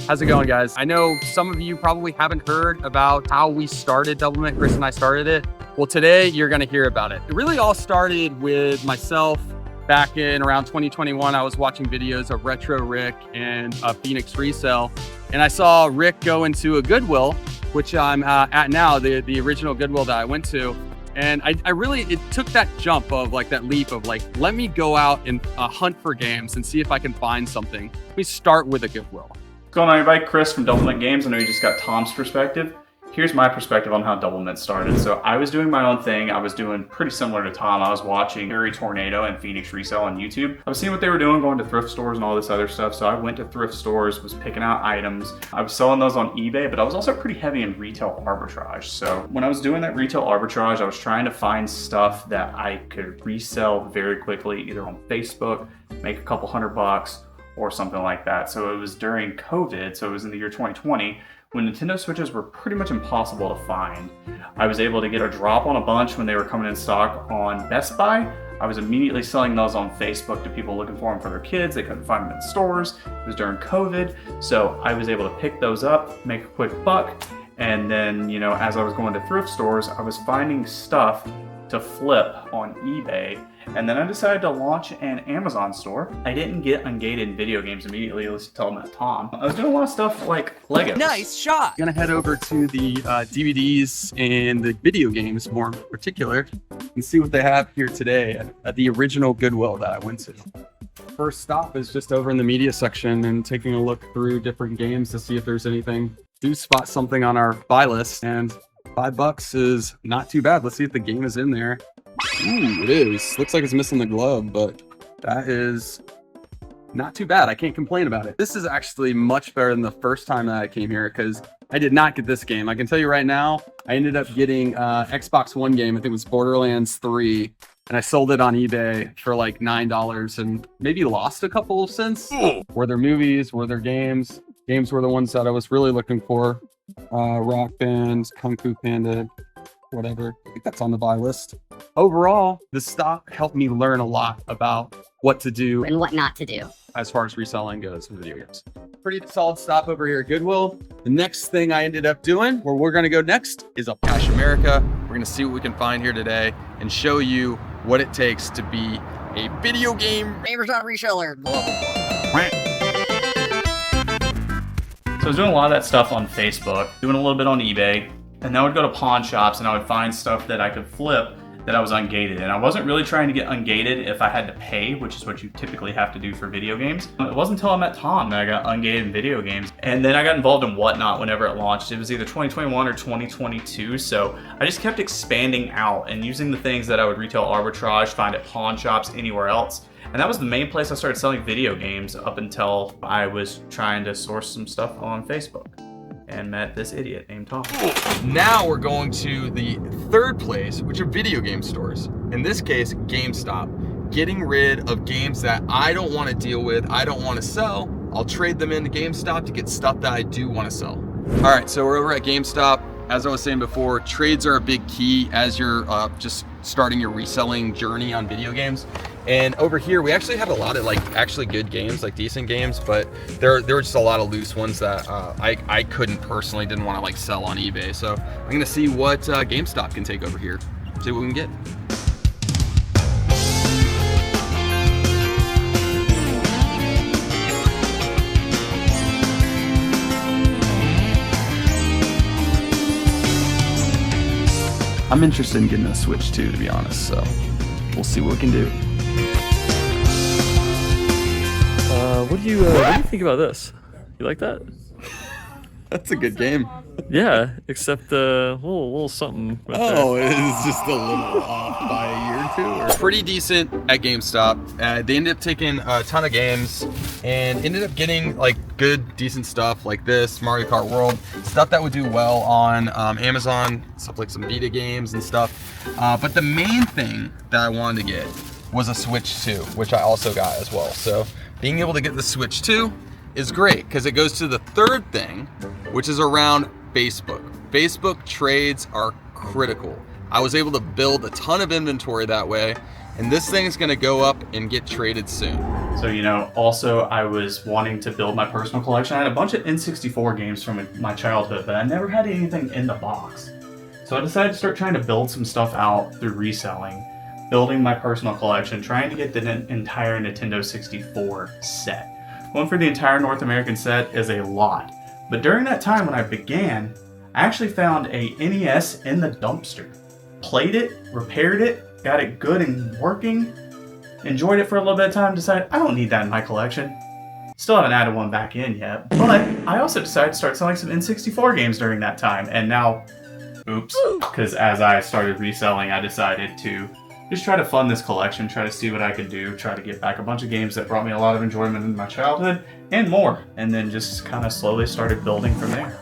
How's it going, guys? I know some of you probably haven't heard about how we started Doublemint. Chris and I started it. Well, today you're gonna hear about it. It really all started with myself back in around 2021. I was watching videos of Retro Rick and Phoenix Resale, and I saw Rick go into a Goodwill, which I'm at now, the original Goodwill that I went to. And I really, it took that jump of like that leap of like, let me go out and hunt for games and see if I can find something. Let me start with a Goodwill. What's going on, everybody? Chris from Doublemint Games. I know you just got Tom's perspective. Here's my perspective on how Doublemint started. So I was doing my own thing. I was doing pretty similar to Tom. I was watching Fury Tornado and Phoenix Resale on YouTube. I was seeing what they were doing, going to thrift stores and all this other stuff. So I went to thrift stores, was picking out items. I was selling those on eBay, but I was also pretty heavy in retail arbitrage. So when I was doing that retail arbitrage, I was trying to find stuff that I could resell very quickly, either on Facebook, make a couple $100 or something like that. So it was during COVID, so it was in the year 2020, when Nintendo Switches were pretty much impossible to find. I was able to get a drop on a bunch when they were coming in stock on Best Buy. I was immediately selling those on Facebook to people looking for them for their kids. They couldn't find them in stores. It was during COVID, so I was able to pick those up, make a quick buck, and then, you know, as I was going to thrift stores, I was finding stuff to flip on eBay. And then I decided to launch an Amazon store. I didn't get ungated video games immediately, let's tell them at Tom. I was doing a lot of stuff like Legos. Nice shot! I'm gonna head over to the DVDs and the video games more in particular and see what they have here today at the original Goodwill that I went to. First stop is just over in the media section and taking a look through different games to see if there's anything. Do spot something on our buy list, and $5 is not too bad. Let's see if the game is in there. Ooh, it is. Looks like it's missing the glove, but that is not too bad. I can't complain about it. This is actually much better than the first time that I came here because I did not get this game. I can tell you right now, I ended up getting Xbox One game. I think it was Borderlands 3, and I sold it on eBay for like $9 and maybe lost a couple of cents. Were there movies? Were there games? Games were the ones that I was really looking for. Rock Band, Kung Fu Panda, whatever. I think that's on the buy list. Overall, the stop helped me learn a lot about what to do and what not to do as far as reselling goes in video games. Pretty solid stop over here at Goodwill. The next thing I ended up doing, where we're gonna go next, is up Cash America. We're gonna see what we can find here today and show you what it takes to be a video game Amazon reseller. So I was doing a lot of that stuff on Facebook, doing a little bit on eBay, and then I would go to pawn shops and I would find stuff that I could flip that I was ungated. And I wasn't really trying to get ungated if I had to pay, which is what you typically have to do for video games. It wasn't until I met Tom that I got ungated in video games. And then I got involved in Whatnot whenever it launched. It was either 2021 or 2022. So I just kept expanding out and using the things that I would retail arbitrage, find at pawn shops, anywhere else. And that was the main place I started selling video games up until I was trying to source some stuff on Facebook and met this idiot named Tom. Now we're going to the third place, which are video game stores. In this case, Gamestop. Getting rid of games that I don't want to deal with, I don't want to sell. I'll trade them into GameStop to get stuff that I do want to sell. All right, so we're over at GameStop. As I was saying before, trades are a big key as you're just starting your reselling journey on video games. And over here, we actually have a lot of like actually good games, like decent games, but there were just a lot of loose ones that I couldn't personally, didn't want to like sell on eBay. So I'm gonna see what GameStop can take over here, see what we can get. I'm interested in getting a Switch too, to be honest, so we'll see what we can do. What do you think about this? You like that? That's a good game. Yeah, except a little something. Right Oh, it is just a little off by a year or two. Or... Pretty decent at GameStop. They ended up taking a ton of games and ended up getting like good, decent stuff like this, Mario Kart World, stuff that would do well on Amazon, stuff like some Vita games and stuff. But the main thing that I wanted to get was a Switch 2, which I also got as well. So being able to get the Switch 2 is great because it goes to the third thing, which is around Facebook. Facebook trades are critical. I was able to build a ton of inventory that way, and this thing is going to go up and get traded soon. So, also I was wanting to build my personal collection. I had a bunch of N64 games from my childhood, but I never had anything in the box. So I decided to start trying to build some stuff out through reselling, building my personal collection, trying to get the entire Nintendo 64 set. Going for the entire North American set is a lot. But during that time when I began, I actually found a NES in the dumpster. Played it, repaired it, got it good and working, enjoyed it for a little bit of time, decided I don't need that in my collection. Still haven't added one back in yet, but I also decided to start selling some N64 games during that time, and now, oops, because as I started reselling, I decided to just try to fund this collection, try to see what I could do, try to get back a bunch of games that brought me a lot of enjoyment in my childhood, and more, and then just kind of slowly started building from there.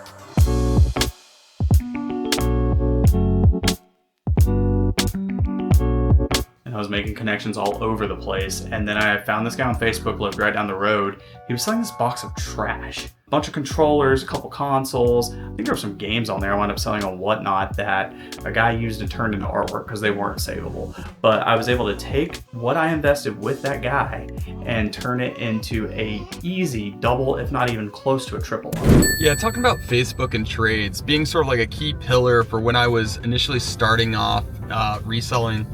I was making connections all over the place, and then I found this guy on Facebook, lived right down the road. He was selling this box of trash. A bunch of controllers, a couple consoles. I think there were some games on there I wound up selling on Whatnot that a guy used and turned into artwork because they weren't savable. But I was able to take what I invested with that guy and turn it into a easy double, if not even close to a triple. Yeah, talking about Facebook and trades being sort of like a key pillar for when I was initially starting off reselling.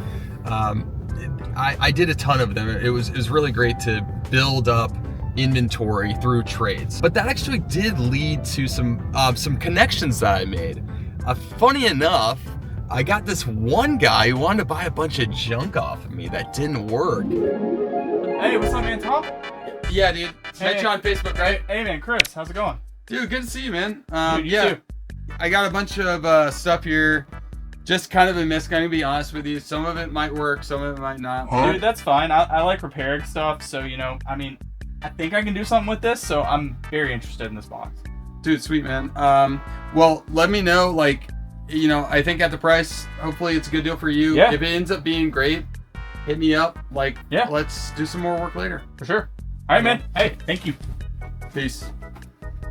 I did a ton of them. It was really great to build up inventory through trades, but that actually did lead to some connections that I made. Funny enough, I got this one guy who wanted to buy a bunch of junk off of me that didn't work. Hey, what's up, man? Tom? Yeah, dude. Hey, Met you on Facebook, right? Hey, man, Chris, how's it going? Dude, good to see you, man. Dude, you yeah, too. I got a bunch of stuff here. Just kind of a miss, going to be honest with you. Some of it might work, some of it might not. Dude, that's fine. I like repairing stuff, so, I think I can do something with this, so I'm very interested in this box. Dude, sweet, man. Well, let me know, I think at the price, hopefully it's a good deal for you. Yeah. If it ends up being great, hit me up. Yeah. Let's do some more work later. For sure. All right, man. Hey, thank you. Peace.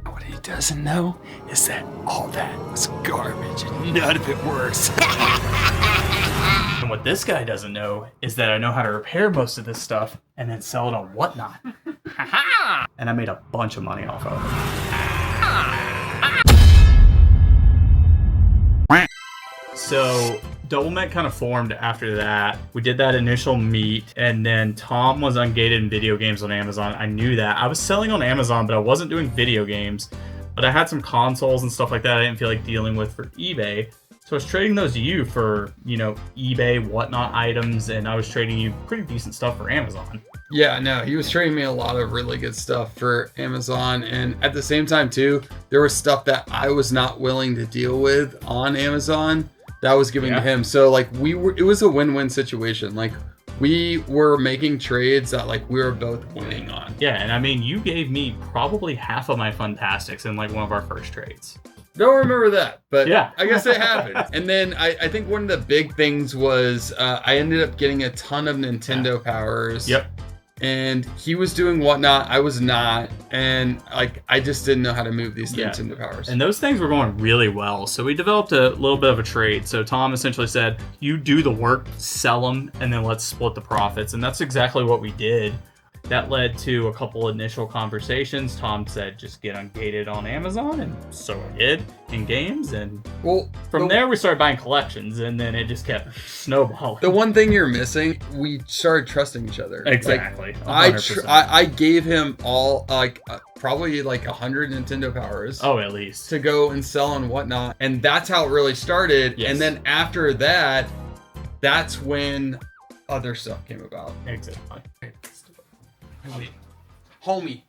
What he doesn't know is that all that was garbage and none of it works. And what this guy doesn't know is that I know how to repair most of this stuff and then sell it on Whatnot. And I made a bunch of money off of it. So Doublemint kind of formed after that. We did that initial meet, and then Tom was ungated in video games on Amazon. I knew that. I was selling on Amazon, but I wasn't doing video games. But I had some consoles and stuff like that I didn't feel like dealing with for eBay. So I was trading those to you for, eBay, Whatnot items, and I was trading you pretty decent stuff for Amazon. Yeah, no, he was trading me a lot of really good stuff for Amazon. And at the same time, too, there was stuff that I was not willing to deal with on Amazon that I was giving to him. So, it was a win-win situation. We were making trades that, we were both winning on. Yeah, and you gave me probably half of my Funtastics in, one of our first trades. Don't remember that, but yeah. I guess it happened. And then I think one of the big things was I ended up getting a ton of Nintendo powers. Yep. And he was doing Whatnot, I was not, and I just didn't know how to move these Nintendo powers. And those things were going really well, so we developed a little bit of a trade. So Tom essentially said, you do the work, sell them, and then let's split the profits. And that's exactly what we did. That led to a couple initial conversations. Tom said, just get ungated on Amazon, and so I did in games. And from there, we started buying collections, and then it just kept snowballing. The one thing you're missing, we started trusting each other. Exactly. I gave him all, probably 100 Nintendo powers. Oh, at least. To go and sell and Whatnot. And that's how it really started. Yes. And then after that, that's when other stuff came about. Exactly. Homie.